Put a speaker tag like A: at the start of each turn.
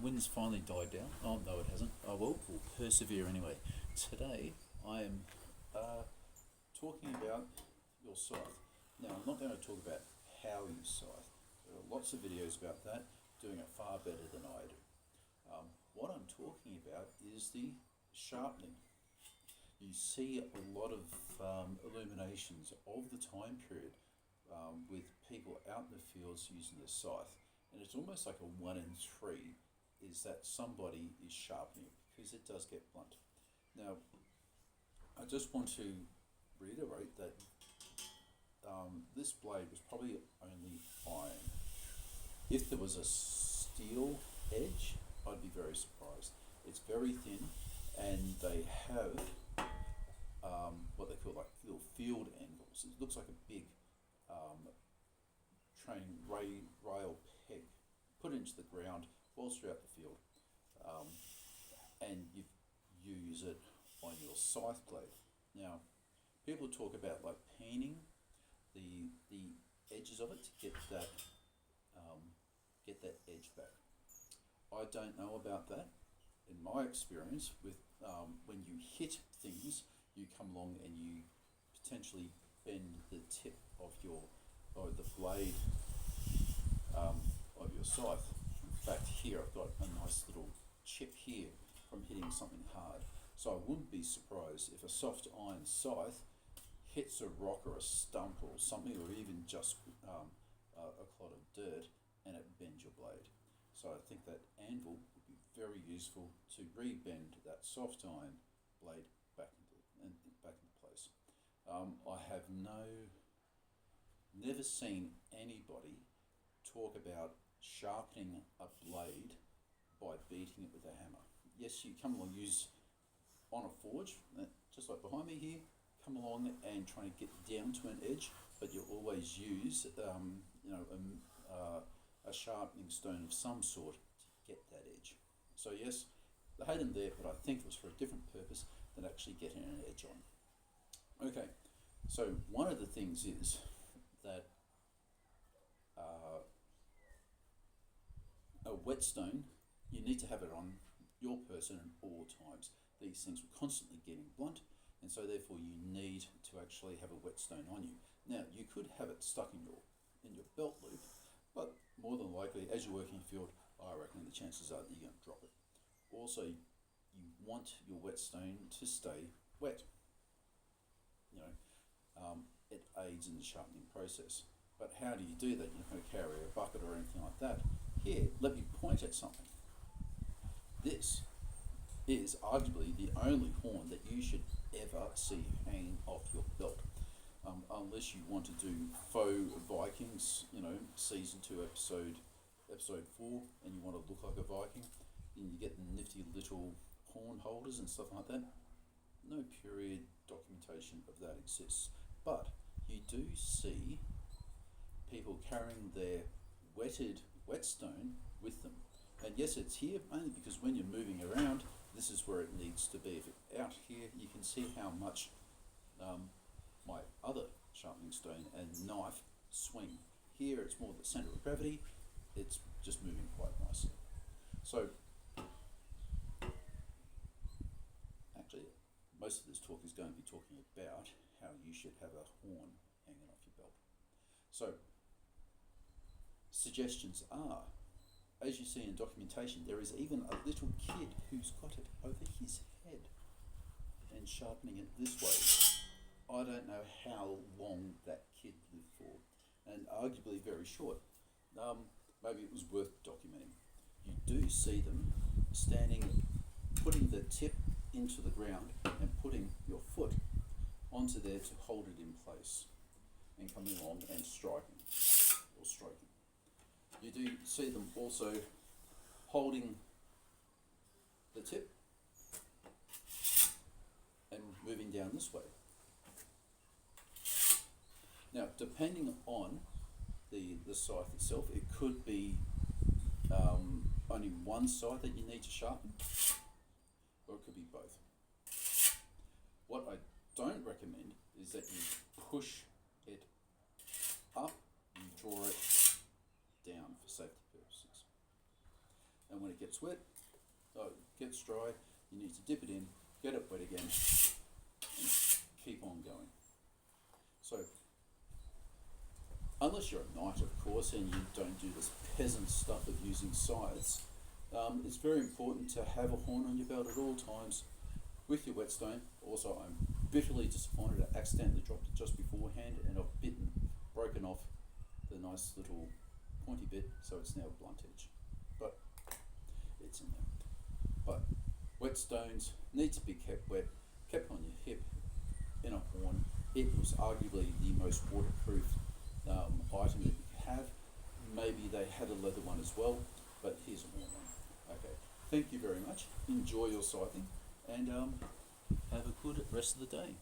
A: wind's finally died down. Oh, no, it hasn't. Oh, well, we'll persevere anyway. Today, I am talking about your scythe. Now, I'm not going to talk about how you scythe. There are lots of videos about that, doing it far better than I do. What I'm talking about is the sharpening. You see a lot of illuminations of the time period with people out in the fields using the scythe, and it's almost like a 1 in 3 is that somebody is sharpening it, because it does get blunt. Now, I just want to reiterate that this blade was probably only iron. If there was a steel edge, I'd be very surprised. It's very thin, and they have what they call like little field angles. It looks like a big train rail peg put into the ground, falls throughout the field, and you use it on your scythe blade. Now, people talk about like painting the edges of it to get that edge back. I don't know about that. In my experience, with when you hit things, you come along and you potentially bend the tip of the blade of your scythe. In fact, here I've got a nice little chip here from hitting something hard. So I wouldn't be surprised if a soft iron scythe hits a rock or a stump or something, or even just a clod of dirt, and it bends your blade. So I think that anvil would be very useful to re-bend that soft iron blade back into place. I have never seen anybody talk about sharpening a blade by beating it with a hammer. Yes, you come along, use on a forge, just like behind me here, come along and try and get down to an edge, but you always use a sharpening stone of some sort to get that edge. So yes, they had them there, but I think it was for a different purpose than actually getting an edge on. Okay, so one of the things is that a whetstone, you need to have it on your person at all times. These things were constantly getting blunt, and so therefore you need to actually have a whetstone on you. Now, you could have it stuck in your belt loop, but more than likely, as you're working in the field, I reckon the chances are that you're going to drop it. Also, you want your whetstone to stay wet. It aids in the sharpening process. But how do you do that? You're not going to carry a bucket or anything like that. Here, let me point at something. This is arguably the only horn that you should ever see hanging off your belt. Unless you want to do faux Vikings, season 2, episode 4, and you want to look like a Viking, and you get the nifty little horn holders and stuff like that. No period documentation of that exists, but you do see people carrying their whetstone with them. And yes, it's here only because when you're moving around, this is where it needs to be. If it's out here, you can see how much my other sharpening stone and knife swing. Here it's more the centre of gravity, it's just moving quite nicely. So, actually, most of this talk is going to be talking about how you should have a horn hanging off your belt. So, suggestions are, as you see in documentation, there is even a little kid who's got it over his head and sharpening it this way. I don't know how long that kid lived for, and arguably very short. Maybe it was worth documenting. You do see them standing, putting the tip into the ground and putting your foot onto there to hold it in place, and coming along and striking or stroking. You do see them also holding the tip and moving down this way. Now, depending on the scythe itself, it could be only one side that you need to sharpen, or it could be both. What I don't recommend is that you push it up, you draw it down for safety purposes. and when it gets wet, gets dry, you need to dip it in, get it wet again, and keep on going. So, unless you're a knight, of course, and you don't do this peasant stuff of using scythes, it's very important to have a horn on your belt at all times with your whetstone. Also, I'm bitterly disappointed I accidentally dropped it just beforehand, and I've broken off the nice little pointy bit, so it's now a blunt edge. But it's in there. But whetstones need to be kept wet, kept on your hip in a horn. It was arguably the most waterproof item that you could have. Maybe they had a leather one as well, but here's a horn one. Okay, thank you very much. Enjoy your scything, and have a good rest of the day.